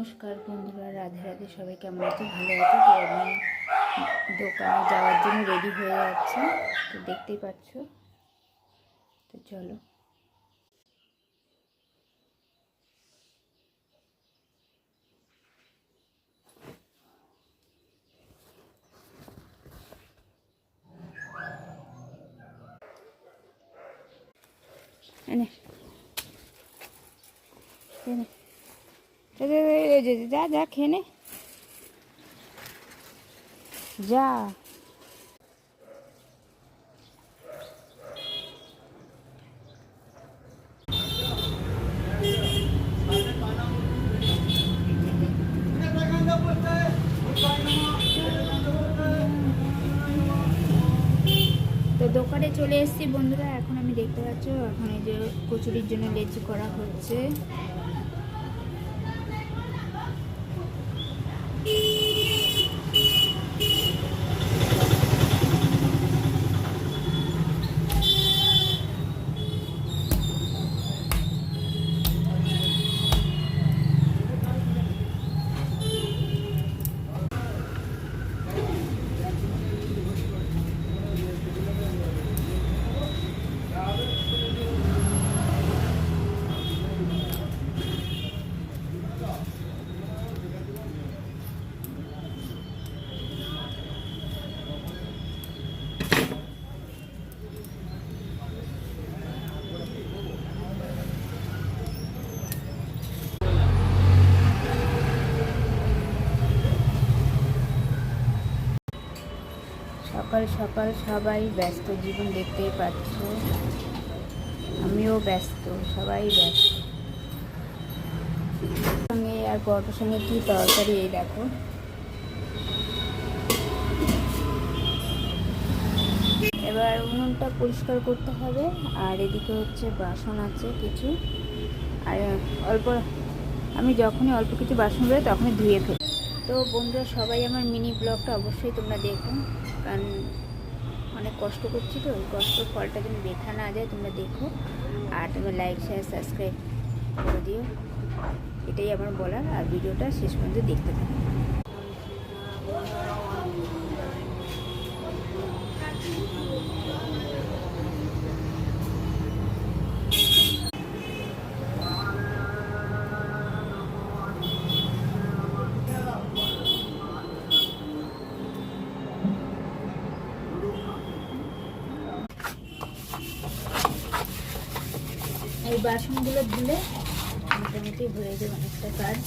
নমস্কার বন্ধুরা, রাধে রাধে। সবাই কেমন আছো? ভালো আছো তো? আমি দোকানে যাওয়ার জন্য রেডি হয়ে যাচ্ছি, তো দেখতেই পাচ্ছ। তো চলো। এনে যা যা খেয়ে নে, যা। তো দোকানে চলে এসেছি বন্ধুরা। এখন আমি দেখতে পাচ্ছ, এখন এই যে কচুরির জন্য লেচি করা হচ্ছে। সকাল সকাল সবাই ব্যস্ত জীবন, দেখতেই পাচ্ছ। আমিও ব্যস্ত, সবাই ব্যস্ত। সঙ্গে আর পরোটার সঙ্গে কী তরকারি, এই দেখো। এবার উনুনটা পরিষ্কার করতে হবে, আর এদিকে হচ্ছে বাসন আছে কিছু, আর আমি যখনই অল্প কিছু বাসন বেরোয় তখনই ধুয়ে ফেলি। তো বন্ধুরা, সবাই আমার মিনি ব্লগটা অবশ্যই তোমরা দেখো, কারণ অনেক কষ্ট করছি, তো ওই কষ্টর ফলটা যেন দেখা না যায়। তোমরা দেখো, আর তোমরা লাইক শেয়ার সাবস্ক্রাইব করে দিও, এটাই আমার বলার। আর ভিডিওটা শেষ পর্যন্ত দেখতে থাকো। এই বাসনগুলো ধুলে মোটামুটি হয়ে যাবে অনেকটা কাজ।